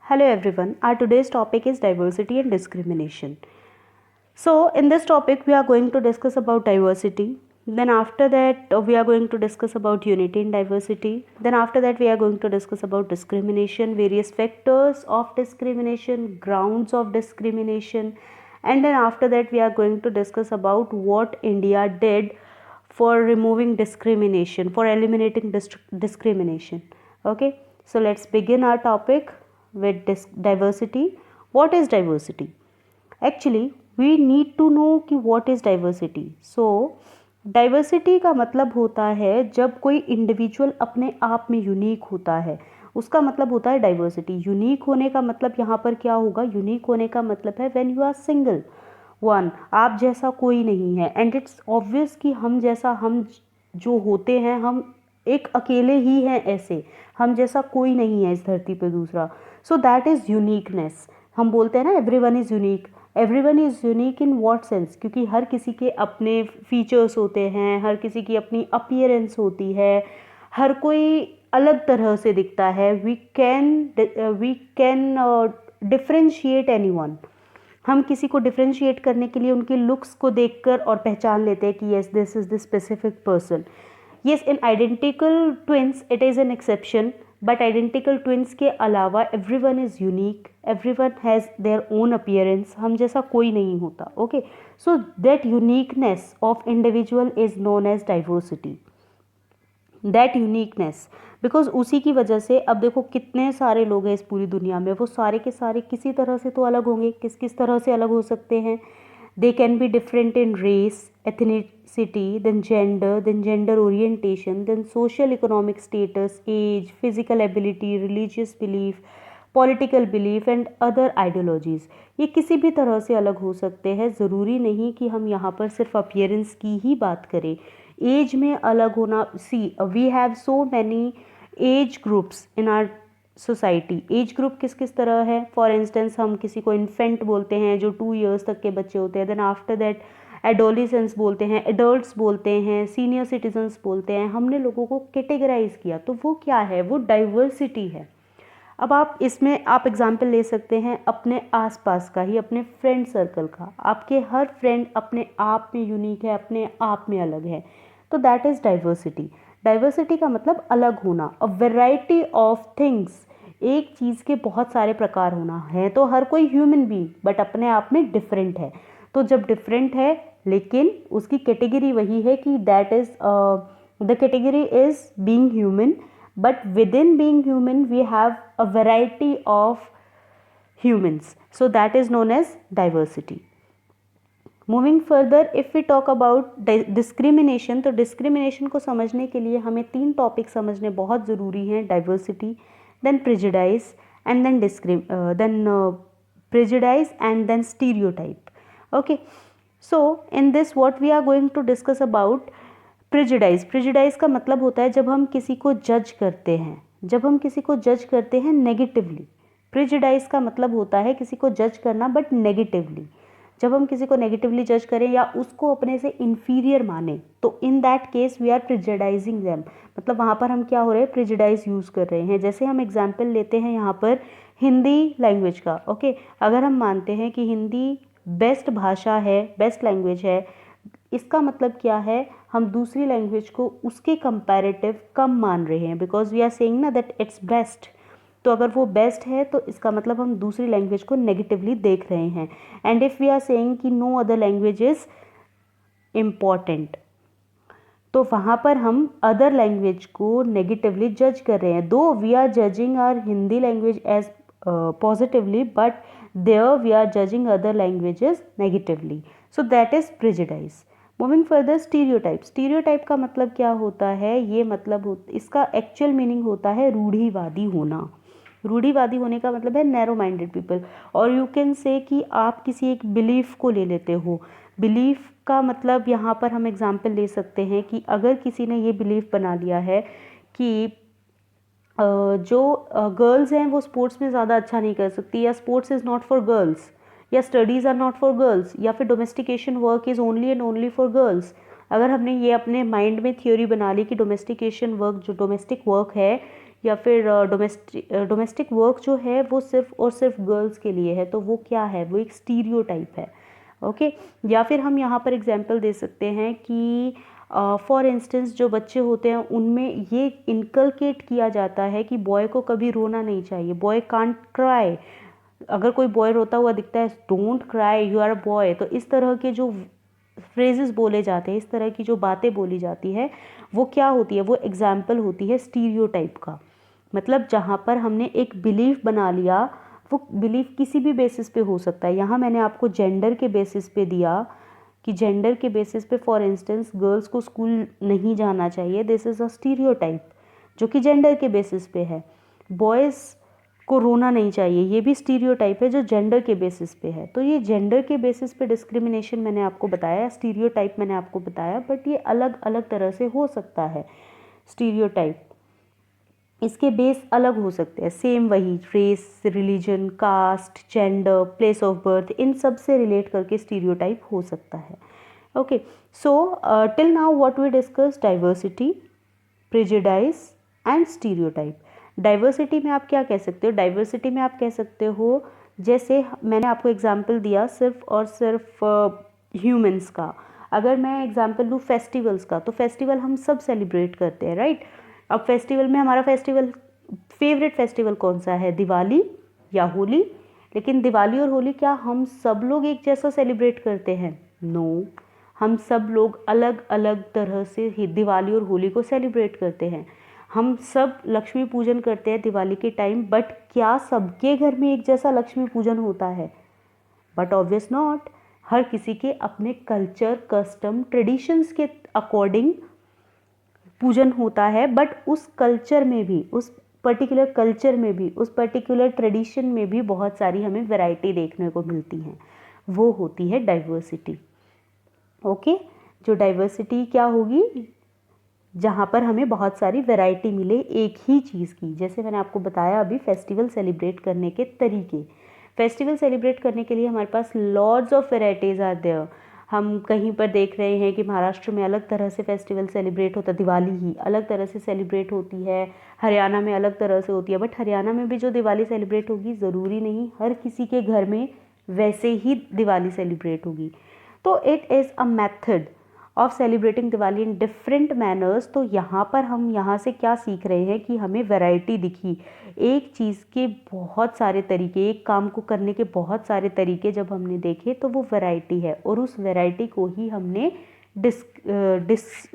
Hello everyone, our today's topic is diversity and discrimination. So in this topic we are going to discuss about diversity. Then after that we are going to discuss about unity in diversity. Then after that we are going to discuss about discrimination, various factors of discrimination, grounds of discrimination. And then after that we are going to discuss about what India did for removing discrimination, for eliminating discrimination. Okay, so let's begin our topic with diversity. What is diversity? Actually, we need to know कि what is diversity. So, diversity का मतलब होता है जब कोई individual अपने आप में यूनिक होता है, उसका मतलब होता है डाइवर्सिटी. यूनिक होने का मतलब यहाँ पर क्या होगा? यूनिक होने का मतलब है when you are single one, आप जैसा कोई नहीं है. एंड इट्स ऑब्वियस कि हम जैसा हम जो होते हैं, हम एक अकेले ही हैं, ऐसे हम जैसा कोई नहीं है इस धरती पर दूसरा. सो दैट इज़ यूनिकनेस. हम बोलते हैं ना everyone is unique. Everyone is unique in what sense? क्योंकि हर किसी के अपने फीचर्स होते हैं, हर किसी की अपनी अपीयरेंस होती है, हर कोई अलग तरह से दिखता है. We can differentiate anyone. हम किसी को डिफ्रेंशिएट करने के लिए उनके लुक्स को देखकर और पहचान लेते हैं कि yes this is the specific person. Yes, in identical twins it is an exception, but identical twins के अलावा everyone is unique, everyone has their own appearance. हम जैसा कोई नहीं होता. Okay, so that uniqueness of individual is known as diversity. That uniqueness, because उसी की वजह से अब देखो कितने सारे लोग हैं इस पूरी दुनिया में, वो सारे के सारे किसी तरह से तो अलग होंगे. किस किस तरह से अलग हो सकते हैं? They can be different in race, ethnicity, then gender orientation, then social economic status, age, physical ability, religious belief, political belief and other ideologies. ये किसी भी तरह से अलग हो सकते हैं. ज़रूरी नहीं कि हम यहाँ पर सिर्फ अपीयरेंस की ही बात करें. एज में अलग होना, see we have so many age groups in our society. Age group किस किस तरह है? फॉर इंस्टेंस हम किसी को इन्फेंट बोलते हैं जो 2 years तक के बच्चे होते हैं. देन आफ्टर दैट एडोलिसेंस बोलते हैं, एडल्ट्स बोलते हैं, सीनियर सिटीजन्स बोलते हैं. हमने लोगों को कैटेगराइज किया, तो वो क्या है? वो डाइवर्सिटी है. अब आप इसमें आप एग्जाम्पल ले सकते हैं अपने आसपास का ही, अपने फ्रेंड सर्कल का. आपके हर फ्रेंड अपने आप में यूनिक है, अपने आप में अलग है. तो दैट इज़ डाइवर्सिटी. डाइवर्सिटी का मतलब अलग होना. अ वेराइटी ऑफ थिंग्स, एक चीज़ के बहुत सारे प्रकार होना है. तो हर कोई ह्यूमन बीइंग बट अपने आप में डिफरेंट है. तो जब डिफरेंट है लेकिन उसकी कैटेगरी वही है कि that is the category is being human, but within being human we have a variety of humans, so that is known as diversity. Moving further, if we talk about discrimination, तो discrimination को समझने के लिए हमें 3 topic समझने बहुत ज़रूरी हैं. diversity, then prejudice and then prejudice and then stereotype. Okay, so in this what we are going to discuss about prejudice. Prejudice का मतलब होता है जब हम किसी को जज करते हैं, जब हम किसी को जज करते हैं नेगेटिवली. प्रिजुडाइज का मतलब होता है किसी को जज करना बट नेगेटिवली. जब हम किसी को नेगेटिवली जज करें या उसको अपने से इन्फीरियर माने, तो in that case we are prejudicing them. मतलब वहाँ पर हम क्या हो रहे हैं? प्रिजुडाइज यूज़ कर रहे हैं. जैसे हम एग्जाम्पल लेते हैं यहाँ पर हिंदी लैंग्वेज का. ओके, अगर हम मानते हैं कि हिंदी बेस्ट भाषा है, बेस्ट लैंग्वेज है, इसका मतलब क्या है? हम दूसरी लैंग्वेज को उसके कंपैरेटिव कम मान रहे हैं, बिकॉज वी आर सेइंग ना दैट इट्स बेस्ट. तो अगर वो बेस्ट है तो इसका मतलब हम दूसरी लैंग्वेज को नेगेटिवली देख रहे हैं. And if we are saying कि no other language is important, तो वहाँ पर हम अदर लैंग्वेज को नेगेटिवली जज कर रहे हैं. Though we are judging our Hindi language as positively, but there we are judging other languages negatively. So that is prejudice. Moving further, stereotype. Stereotype का मतलब क्या होता है? ये मतलब इसका एक्चुअल मीनिंग होता है रूढ़िवादी होना. रूढ़िवादी होने का मतलब है नैरो माइंडेड पीपल. और यू कैन से कि आप किसी एक बिलीफ को ले लेते हो. बिलीफ का मतलब यहाँ पर हम एग्जांपल ले सकते हैं कि अगर किसी ने ये बिलीफ बना लिया है कि जो गर्ल्स हैं वो स्पोर्ट्स में ज़्यादा अच्छा नहीं कर सकती, या sports is not for girls, या studies are not for girls, या फिर domestication work is only and only for girls. अगर हमने ये अपने माइंड में थ्योरी बना ली कि डोमेस्टिकेशन वर्क, जो डोमेस्टिक वर्क है, या फिर डोमेस्टिक वर्क जो है वो सिर्फ और सिर्फ गर्ल्स के लिए है, तो वो क्या है, वो एक स्टीरियोटाइप है। ओके, या फिर हम यहाँ पर एग्जांपल दे सकते हैं कि फॉर इंस्टेंस जो बच्चे होते हैं उनमें ये इनकलकेट किया जाता है कि बॉय को कभी रोना नहीं चाहिए, बॉय कांट क्राई। अगर कोई बॉय रोता हुआ दिखता है, don't cry, you are a boy. तो इस तरह के जो फ्रेजेस बोले जाते हैं, इस तरह की जो बातें बोली जाती है, वो क्या होती है, वो एग्जाम्पल होती है स्टीरियोटाइप का। मतलब जहाँ पर हमने एक बिलीफ बना लिया, वो बिलीफ किसी भी बेसिस पे हो सकता है। यहाँ मैंने आपको जेंडर के बेसिस पे दिया कि जेंडर के बेसिस पे फॉर इंस्टेंस गर्ल्स को स्कूल नहीं जाना चाहिए, दिस इज़ अ स्टीरियोटाइप जो कि जेंडर के बेसिस पे है। बॉयज़ को रोना नहीं चाहिए, ये भी स्टीरियोटाइप है जो जेंडर के बेसिस पे है। तो ये जेंडर के बेसिस पे डिस्क्रिमिनेशन मैंने आपको बताया, स्टीरियोटाइप मैंने आपको बताया, बट ये अलग अलग तरह से हो सकता है। स्टीरियोटाइप इसके बेस अलग हो सकते हैं, सेम वही race, religion, caste, gender, place of birth, इन सब से रिलेट करके स्टीरियोटाइप हो सकता है। Okay, so till now what we discuss, diversity, prejudice and stereotype. Diversity में आप क्या कह सकते हो, डाइवर्सिटी में आप कह सकते हो, जैसे मैंने आपको एग्जांपल दिया सिर्फ और सिर्फ ह्यूमंस का। अगर मैं एग्जांपल लूँ फेस्टिवल्स का, तो फेस्टिवल हम सब सेलिब्रेट करते हैं, राइट। अब फेस्टिवल में हमारा फेवरेट फेस्टिवल कौन सा है, दिवाली या होली। लेकिन दिवाली और होली क्या हम सब लोग एक जैसा सेलिब्रेट करते हैं? नो, हम सब लोग अलग अलग तरह से ही दिवाली और होली को सेलिब्रेट करते हैं। हम सब लक्ष्मी पूजन करते हैं दिवाली के टाइम, बट क्या सबके घर में एक जैसा लक्ष्मी पूजन होता है? But obvious not. हर किसी के अपने कल्चर, कस्टम, ट्रेडिशंस के अकॉर्डिंग पूजन होता है, बट उस कल्चर में भी, उस पर्टिकुलर कल्चर में भी, उस पर्टिकुलर ट्रेडिशन में भी बहुत सारी हमें वैरायटी देखने को मिलती हैं, वो होती है डाइवर्सिटी। ओके, जो डाइवर्सिटी क्या होगी, जहाँ पर हमें बहुत सारी वैरायटी मिले एक ही चीज़ की। जैसे मैंने आपको बताया अभी फेस्टिवल सेलिब्रेट करने के तरीके, फेस्टिवल सेलिब्रेट करने के लिए हमारे पास lots of varieties are there. हम कहीं पर देख रहे हैं कि महाराष्ट्र में अलग तरह से फेस्टिवल सेलिब्रेट होता है, दिवाली ही अलग तरह से सेलिब्रेट होती है, हरियाणा में अलग तरह से होती है। बट हरियाणा में भी जो दिवाली सेलिब्रेट होगी, ज़रूरी नहीं हर किसी के घर में वैसे ही दिवाली सेलिब्रेट होगी। तो it is a method of celebrating Diwali in different manners. तो यहाँ पर हम यहाँ से क्या सीख रहे हैं कि हमें वैरायटी दिखी, एक चीज़ के बहुत सारे तरीके, एक काम को करने के बहुत सारे तरीके जब हमने देखे तो वो वैरायटी है, और उस वैरायटी को ही हमने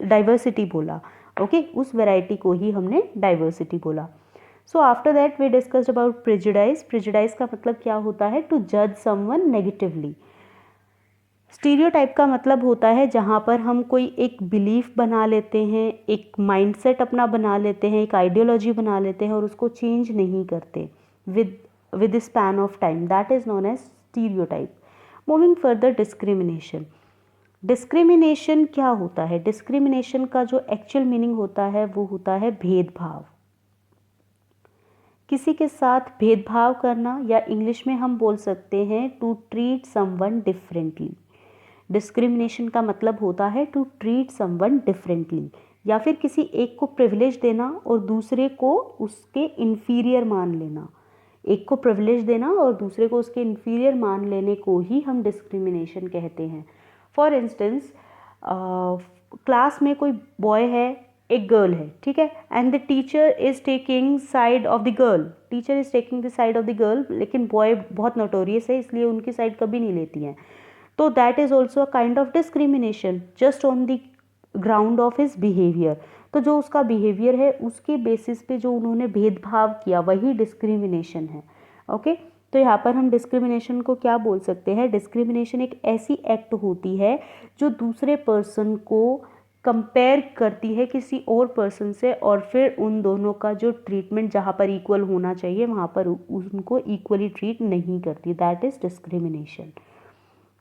डाइवर्सिटी बोला। ओके, उस वैरायटी को ही हमने डाइवर्सिटी बोला। So after that we discussed about prejudice. Prejudice का मतलब क्या होता है, टू जज समवन नेगेटिवली। स्टीरियोटाइप का मतलब होता है जहाँ पर हम कोई एक बिलीफ बना लेते हैं, एक माइंडसेट अपना बना लेते हैं, एक आइडियोलॉजी बना लेते हैं और उसको चेंज नहीं करते with span of time, that is known as stereotype. Moving further, discrimination. Discrimination क्या होता है, डिस्क्रिमिनेशन का जो एक्चुअल मीनिंग होता है वो होता है भेदभाव, किसी के साथ भेदभाव करना, या इंग्लिश में हम बोल सकते हैं to treat someone differently. Discrimination का मतलब होता है टू ट्रीट समवन डिफरेंटली, या फिर किसी एक को प्रिविलेज देना और दूसरे को उसके इन्फीरियर मान लेना। एक को प्रिविलेज देना और दूसरे को उसके इन्फीरियर मान लेने को ही हम डिस्क्रिमिनेशन कहते हैं। फॉर इंस्टेंस, क्लास में कोई बॉय है, एक गर्ल है, ठीक है, and the teacher is taking side of the girl, teacher is taking the side of the girl, लेकिन बॉय बहुत नोटोरियस है इसलिए उनकी साइड कभी नहीं लेती हैं। तो that is also a kind of discrimination just on the ground of his behaviour. तो जो उसका बिहेवियर है उसके बेसिस पे जो उन्होंने भेदभाव किया वही डिस्क्रिमिनेशन है। ओके, तो यहाँ पर हम डिस्क्रिमिनेशन को क्या बोल सकते हैं, डिस्क्रिमिनेशन एक ऐसी एक्ट होती है जो दूसरे पर्सन को कंपेयर करती है किसी और पर्सन से, और फिर उन दोनों का जो ट्रीटमेंट जहाँ पर इक्वल होना चाहिए वहाँ पर उनको इक्वली ट्रीट नहीं करती, दैट इज़ डिस्क्रिमिनेशन।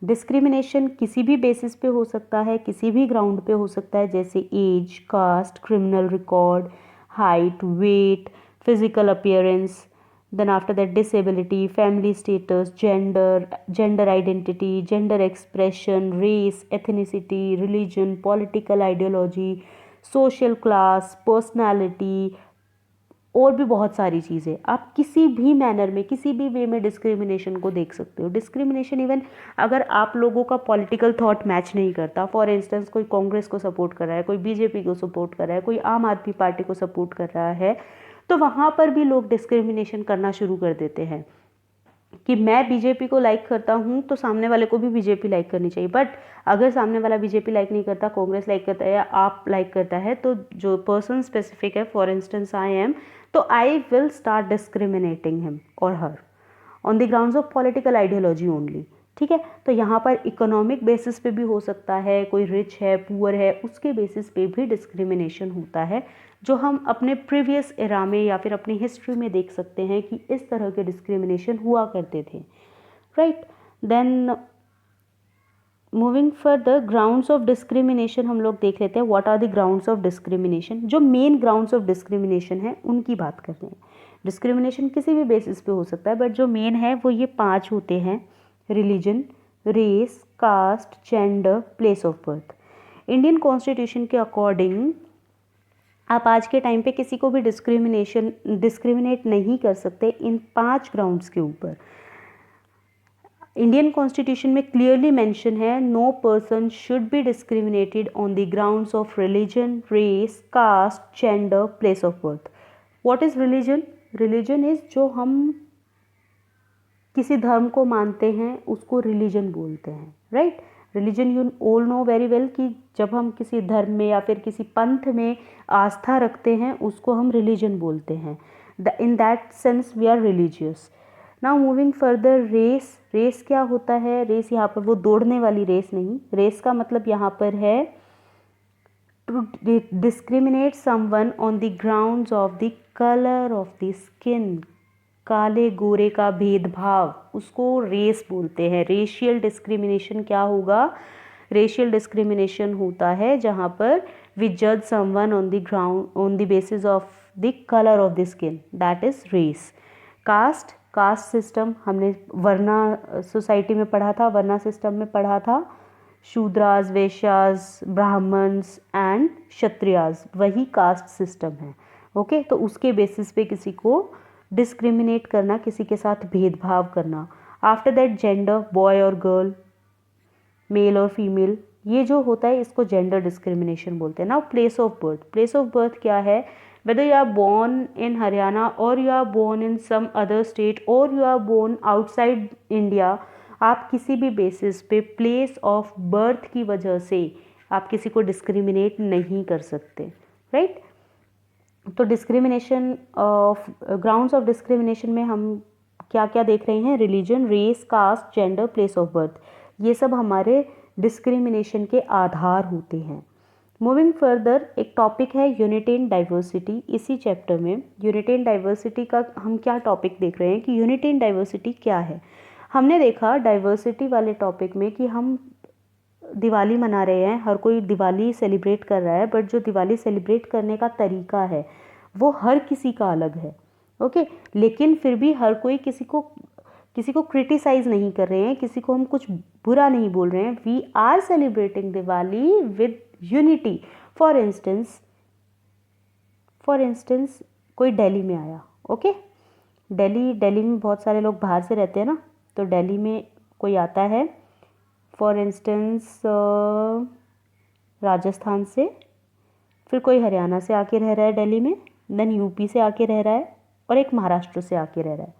डिस्क्रिमिनेशन किसी भी बेसिस पे हो सकता है, किसी भी ग्राउंड पे हो सकता है, जैसे age, caste, criminal record, height, weight, physical appearance, then after that disability, family status, gender identity, gender expression, race, ethnicity, religion, political ideology, social class, personality, और भी बहुत सारी चीज़ें, आप किसी भी मैनर में, किसी भी वे में डिस्क्रिमिनेशन को देख सकते हो। डिस्क्रिमिनेशन इवन अगर आप लोगों का पॉलिटिकल थॉट मैच नहीं करता, फॉर इंस्टेंस कोई कांग्रेस को सपोर्ट कर रहा है, कोई बीजेपी को सपोर्ट कर रहा है, कोई आम आदमी पार्टी को सपोर्ट कर रहा है, तो वहाँ पर भी लोग डिस्क्रिमिनेशन करना शुरू कर देते हैं कि मैं बीजेपी को लाइक करता हूँ तो सामने वाले को भी बीजेपी लाइक करनी चाहिए। बट अगर सामने वाला बीजेपी लाइक नहीं करता, कांग्रेस लाइक करता है या आप लाइक करता है, तो जो पर्सन स्पेसिफिक है, फॉर इंस्टेंस आई एम, तो I will start discriminating him और her on the grounds of political ideology only. ठीक है, तो यहाँ पर इकोनॉमिक बेसिस पे भी हो सकता है, कोई रिच है, पुअर है, उसके बेसिस पे भी डिस्क्रिमिनेशन होता है, जो हम अपने प्रीवियस एरा में या फिर अपनी हिस्ट्री में देख सकते हैं कि इस तरह के डिस्क्रिमिनेशन हुआ करते थे। Right, then moving further, grounds of discrimination हम लोग देख लेते हैं। What are the grounds of discrimination? जो मेन ग्राउंड्स ऑफ डिस्क्रिमिनेशन है उनकी बात करते हैं। डिस्क्रिमिनेशन किसी भी बेसिस पे हो सकता है, बट जो मेन है वो ये 5 होते हैं: religion, race, caste, gender, place of birth. Indian constitution के अकॉर्डिंग आप आज के टाइम पे किसी को भी डिस्क्रिमिनेट नहीं कर सकते इन 5 ग्राउंड्स के ऊपर। इंडियन कॉन्स्टिट्यूशन में क्लियरली मेंशन है, no person should be discriminated on the grounds of religion, race, caste, gender, place of birth. What is religion? Religion is जो हम किसी धर्म को मानते हैं उसको रिलीजन बोलते हैं। Right, religion you all know very well कि जब हम किसी धर्म में या फिर किसी पंथ में आस्था रखते हैं उसको हम रिलीजन बोलते हैं। In that sense we are religious. Now moving further, race. Race क्या होता है? रेस यहाँ पर वो दौड़ने वाली रेस नहीं, रेस का मतलब यहाँ पर है to discriminate someone on the grounds of the colour of the skin. काले गोरे का भेदभाव, उसको रेस बोलते हैं। रेशियल डिस्क्रिमिनेशन क्या होगा? रेशियल डिस्क्रिमिनेशन होता है जहाँ पर वी जज someone on the ground on the basis of the colour of the skin, that is race. Caste, caste system हमने वर्ना सोसाइटी में पढ़ा था, वर्ना सिस्टम में पढ़ा था। शूद्रास, वैश्यास, ब्राह्मण्स एंड क्षत्रियास, वही कास्ट सिस्टम है। ओके, तो उसके बेसिस पे किसी को डिस्क्रिमिनेट करना, किसी के साथ भेदभाव करना। आफ्टर दैट जेंडर, बॉय और गर्ल, मेल और फीमेल, ये जो होता है इसको जेंडर डिस्क्रिमिनेशन बोलते हैं। Now place of birth. Place of birth क्या है? whether you are born in Haryana or you are born in some other state or you are born outside India, आप किसी भी बेसिस पे प्लेस ऑफ बर्थ की वजह से आप किसी को डिस्क्रिमिनेट नहीं कर सकते। राइट, तो discrimination of grounds of discrimination में हम क्या क्या देख रहे हैं? Religion, race, caste, gender, place of birth, ये सब हमारे डिस्क्रिमिनेशन के आधार होते हैं। मूविंग फर्दर, एक टॉपिक है यूनिटी इन डाइवर्सिटी। इसी चैप्टर में यूनिटी इन डाइवर्सिटी का हम क्या टॉपिक देख रहे हैं कि यूनिटी इन डाइवर्सिटी क्या है। हमने देखा डाइवर्सिटी वाले टॉपिक में कि हम दिवाली मना रहे हैं, हर कोई दिवाली सेलिब्रेट कर रहा है, बट जो दिवाली सेलिब्रेट करने का तरीका है वो हर किसी का अलग है। ओके, लेकिन फिर भी हर कोई किसी को क्रिटिसाइज नहीं कर रहे हैं, किसी को हम कुछ बुरा नहीं बोल रहे हैं। We are celebrating Diwali with unity. For instance कोई दिल्ली में आया, ओके, दिल्ली में बहुत सारे लोग बाहर से रहते हैं ना, तो दिल्ली में कोई आता है, फॉर इंस्टेंस राजस्थान से, फिर कोई हरियाणा से आके रह रहा है दिल्ली में, देन यूपी से आके रह रहा है, और एक महाराष्ट्र से आके रह रहा है।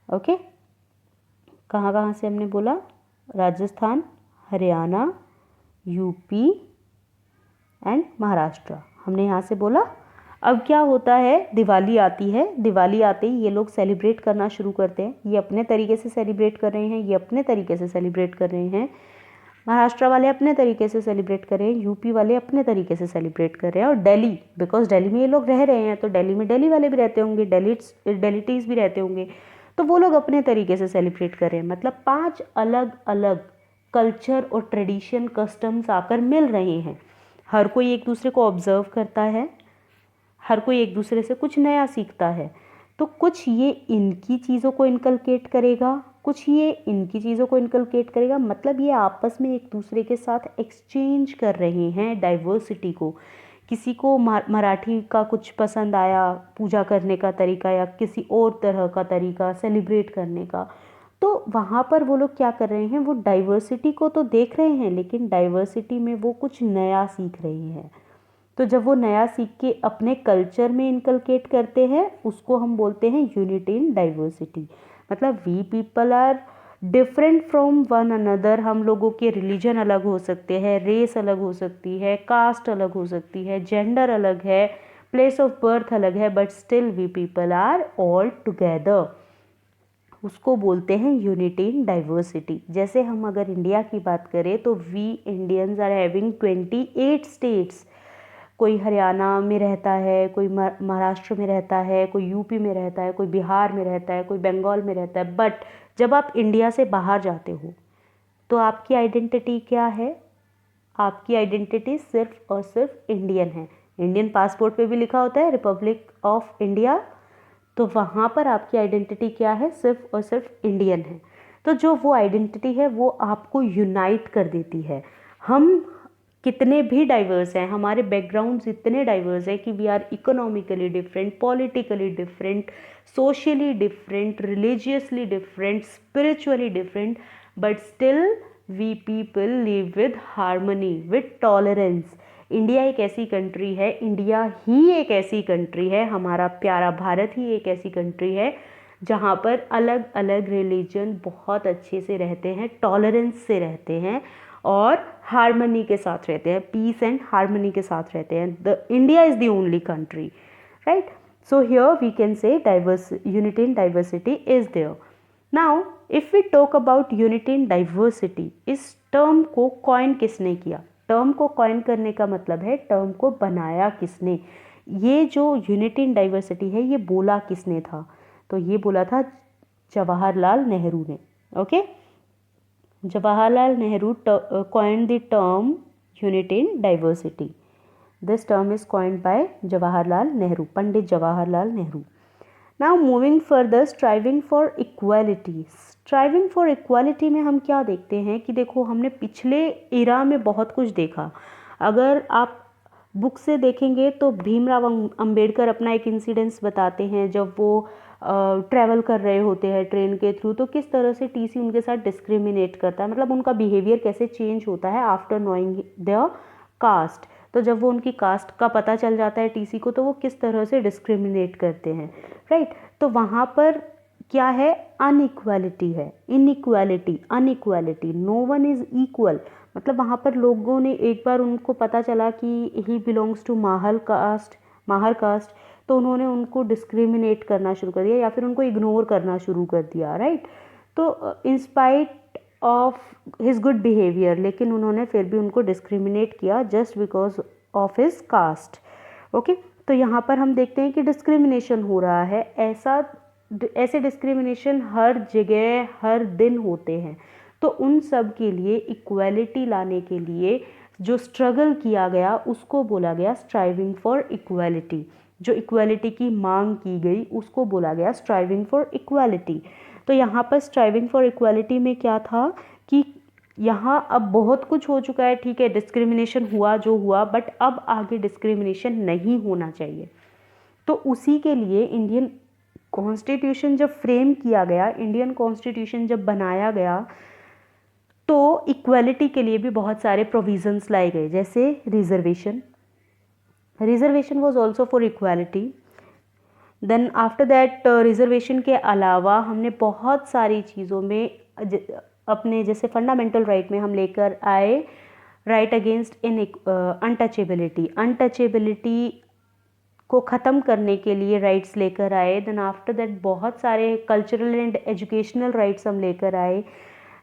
ओके, कहाँ कहाँ से हमने बोला? राजस्थान, हरियाणा, यूपी एंड महाराष्ट्र, हमने यहाँ से बोला। अब क्या होता है, दिवाली आती है, दिवाली आते ही ये लोग सेलिब्रेट करना शुरू करते हैं। ये अपने तरीके से सेलिब्रेट कर रहे हैं, ये अपने तरीके से सेलिब्रेट कर रहे हैं, महाराष्ट्र वाले अपने तरीके से सेलिब्रेट कर रहे हैं, यूपी वाले अपने तरीके से सेलिब्रेट कर रहे हैं, और दिल्ली, बिकॉज दिल्ली में ये लोग रह रहे हैं तो दिल्ली में दिल्ली वाले भी रहते होंगे, डेलीटीज भी रहते होंगे, तो वो लोग अपने तरीके से सेलिब्रेट कर रहे हैं। मतलब 5 अलग अलग कल्चर और ट्रेडिशन, कस्टम्स आकर मिल रहे हैं। हर कोई एक दूसरे को ऑब्जर्व करता है, हर कोई एक दूसरे से कुछ नया सीखता है। तो कुछ ये इनकी चीज़ों को इनकलकेट करेगा, कुछ ये इनकी चीज़ों को इनकलकेट करेगा। मतलब ये आपस में एक दूसरे के साथ एक्सचेंज कर रहे हैं डाइवर्सिटी को। किसी को मराठी का कुछ पसंद आया, पूजा करने का तरीका या किसी और तरह का तरीका सेलिब्रेट करने का, तो वहाँ पर वो लोग क्या कर रहे हैं, वो डाइवर्सिटी को तो देख रहे हैं लेकिन डाइवर्सिटी में वो कुछ नया सीख रहे हैं। तो जब वो नया सीख के अपने कल्चर में इनकलकेट करते हैं उसको हम बोलते हैं यूनिटी इन डाइवर्सिटी। मतलब we people are different from one another. हम लोगों के रिलीजन अलग हो सकते हैं, रेस अलग हो सकती है, कास्ट अलग हो सकती है, जेंडर अलग है, प्लेस ऑफ बर्थ अलग है, but still we people are all together. उसको बोलते हैं यूनिटी इन डाइवर्सिटी। जैसे हम अगर इंडिया की बात करें तो we Indians are having 28 states. कोई हरियाणा में रहता है, कोई महाराष्ट्र में रहता है, कोई यूपी में रहता है, कोई बिहार में रहता है, कोई बंगाल में रहता है। बट जब आप इंडिया से बाहर जाते हो तो आपकी आइडेंटिटी क्या है? आपकी आइडेंटिटी सिर्फ और सिर्फ इंडियन है। इंडियन पासपोर्ट पे भी लिखा होता है रिपब्लिक ऑफ इंडिया, तो वहाँ पर आपकी आइडेंटिटी क्या है? सिर्फ और सिर्फ इंडियन है। तो जो वो आइडेंटिटी है वो आपको यूनाइट कर देती है। हम कितने भी डाइवर्स हैं, हमारे बैकग्राउंड्स इतने डाइवर्स हैं कि we are economically different, politically different, socially different, religiously different, spiritually different, but still we people live with harmony, with tolerance. India एक ऐसी कंट्री है, इंडिया ही एक ऐसी कंट्री है, हमारा प्यारा भारत ही एक ऐसी कंट्री है जहाँ पर अलग अलग रिलीजन बहुत अच्छे से रहते हैं, टॉलरेंस से रहते हैं और हार्मनी के साथ रहते हैं, पीस एंड हार्मनी के साथ रहते हैं। The India is the only country, right? So here we can say unity in diversity is there. Now if we talk about unity in diversity, इस टर्म को कॉइन किसने किया? टर्म को coin करने का मतलब है टर्म को बनाया किसने। ये जो यूनिटी इन डाइवर्सिटी है ये बोला किसने था? तो ये बोला था जवाहरलाल नेहरू ने। Okay, Jawaharlal Nehru coined the term unity in diversity. This term is coined by Jawaharlal Nehru, Pandit Jawaharlal Nehru. Now moving further, striving for equality. Striving for equality में हम क्या देखते हैं कि देखो हमने पिछले इरा में बहुत कुछ देखा। अगर आप बुक से देखेंगे तो भीमराव अंबेडकर अपना एक इंसिडेंस बताते हैं जब वो ट्रैवल कर रहे होते हैं ट्रेन के थ्रू, तो किस तरह से टीसी उनके साथ डिस्क्रिमिनेट करता है, मतलब उनका बिहेवियर कैसे चेंज होता है आफ्टर नोइंग देयर कास्ट। तो जब वो उनकी कास्ट का पता चल जाता है टीसी को तो वो किस तरह से डिस्क्रिमिनेट करते हैं, राइट? तो वहाँ पर क्या है? अनइक्वालिटी है, inequality, unequality, no one is equal. मतलब वहाँ पर लोगों ने एक बार उनको पता चला कि he belongs to Mahur cast, तो उन्होंने उनको डिस्क्रिमिनेट करना शुरू कर दिया या फिर उनको इग्नोर करना शुरू कर दिया, राइट? तो in spite of his good behaviour, लेकिन उन्होंने फिर भी उनको डिस्क्रिमिनेट किया just because of his cast. Okay, तो यहाँ पर हम देखते हैं कि डिस्क्रिमिनेशन हो रहा है। ऐसे डिस्क्रिमिनेशन हर जगह हर दिन होते हैं। तो उन सब के लिए इक्वालिटी लाने के लिए जो स्ट्रगल किया गया उसको बोला गया स्ट्राइविंग फॉर इक्वालिटी। जो इक्वालिटी की मांग की गई उसको बोला गया स्ट्राइविंग फॉर इक्वालिटी। तो यहाँ पर स्ट्राइविंग फॉर इक्वालिटी में क्या था कि यहाँ अब बहुत कुछ हो चुका है, ठीक है, डिस्क्रिमिनेशन हुआ जो हुआ, बट अब आगे डिस्क्रिमिनेशन नहीं होना चाहिए। तो उसी के लिए इंडियन कॉन्स्टिट्यूशन जब फ्रेम किया गया, इंडियन कॉन्स्टिट्यूशन जब बनाया गया, तो इक्वालिटी के लिए भी बहुत सारे प्रोविजंस लाए गए, जैसे reservation was also for equality. Then after that reservation के अलावा हमने बहुत सारी चीज़ों में अपने जैसे फंडामेंटल राइट में हम लेकर आए राइट अगेंस्ट अनटचेबिलिटी को ख़त्म करने के लिए राइट्स लेकर आए। देन आफ्टर दैट बहुत सारे कल्चरल एंड एजुकेशनल राइट्स हम लेकर आए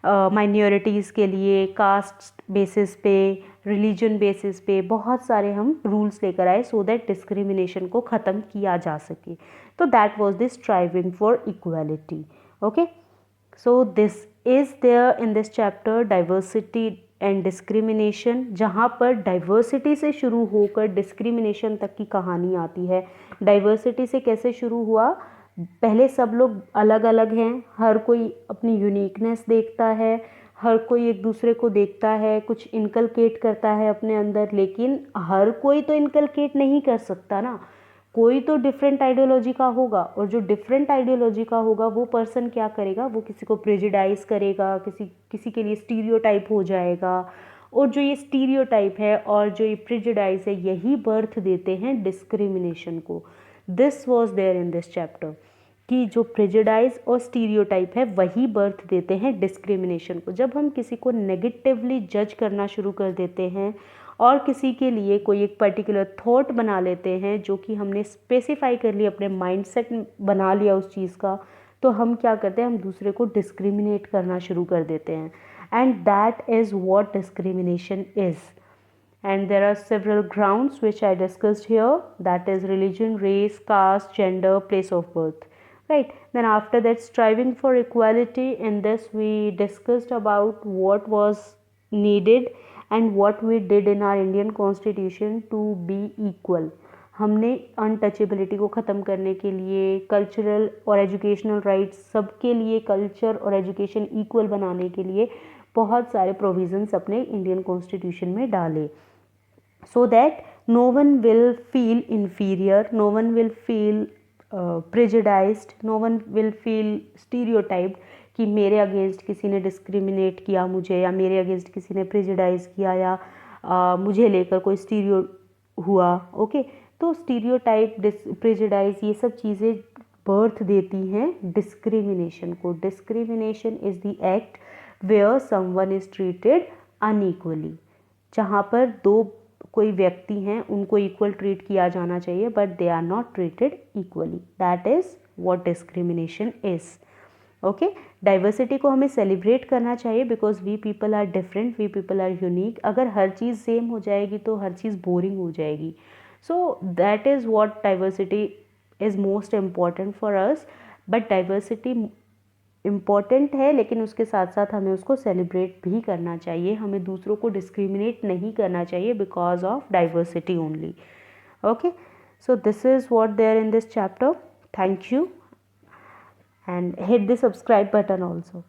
माइनॉरिटीज़ के लिए, कास्ट बेसिस पे, रिलीजन बेसिस पे बहुत सारे हम रूल्स लेकर आए सो दैट डिस्क्रिमिनेशन को ख़त्म किया जा सके। तो that was the striving for equality. Okay, so this is there in this chapter diversity and discrimination, जहाँ पर डाइवर्सिटी से शुरू होकर डिस्क्रिमिनेशन तक की कहानी आती है। डाइवर्सिटी से कैसे शुरू हुआ? पहले सब लोग अलग अलग हैं, हर कोई अपनी यूनिकनेस देखता है, हर कोई एक दूसरे को देखता है, कुछ इनकलकेट करता है अपने अंदर, लेकिन हर कोई तो इनकलकेट नहीं कर सकता ना, कोई तो डिफरेंट आइडियोलॉजी का होगा, और जो डिफरेंट आइडियोलॉजी का होगा वो पर्सन क्या करेगा, वो किसी को प्रेजुडाइज करेगा, किसी के लिए स्टीरियोटाइप हो जाएगा, और जो ये स्टीरियोटाइप है और जो ये प्रेजुडाइज है यही बर्थ देते हैं डिस्क्रिमिनेशन को। This was there in this chapter कि जो प्रेजुडाइज और स्टीरियोटाइप है वही बर्थ देते हैं डिस्क्रिमिनेशन को। जब हम किसी को नेगेटिवली जज करना शुरू कर देते हैं और किसी के लिए कोई एक पर्टिकुलर थॉट बना लेते हैं जो कि हमने स्पेसिफाई कर लिया, अपने माइंडसेट बना लिया उस चीज़ का, तो हम क्या करते हैं, हम दूसरे को डिस्क्रिमिनेट करना शुरू कर देते हैं। And that is what discrimination is. And there are several grounds which I discussed here, that is religion, race, caste, gender, place of birth, right? Then after that, striving for equality. In this we discussed about what was needed and what we did in our Indian constitution to be equal. हमने untouchability को ख़त्म करने के लिए, cultural और educational rights सबके लिए, culture और एजुकेशन इक्वल बनाने के लिए बहुत सारे प्रोविज़न्स अपने इंडियन कॉन्स्टिट्यूशन में डाले, so that no one will feel inferior, no one will feel prejudiced, no one will feel stereotyped कि मेरे अगेंस्ट किसी ने डिस्क्रिमिनेट किया मुझे, या मेरे अगेंस्ट किसी ने प्रेजुडाइज किया, या मुझे लेकर कोई स्टीरियो हुआ। ओके, तो स्टीरियोटाइप, प्रेजुडाइज, ये सब चीज़ें बर्थ देती हैं डिस्क्रिमिनेशन को। Discrimination is the act where someone is treated unequally, जहाँ पर दो कोई व्यक्ति हैं उनको इक्वल ट्रीट किया जाना चाहिए but they are not treated equally, that is what discrimination is. Okay, diversity को हमें सेलिब्रेट करना चाहिए because we people are different, we people are unique. अगर हर चीज़ सेम हो जाएगी तो हर चीज़ बोरिंग हो जाएगी। सो that is what diversity is most important for us. But diversity important है, लेकिन उसके साथ साथ हमें उसको सेलिब्रेट भी करना चाहिए। हमें दूसरों को डिस्क्रिमिनेट नहीं करना चाहिए because of diversity only. Okay, so this is what there in this chapter. Thank you and hit the subscribe button also.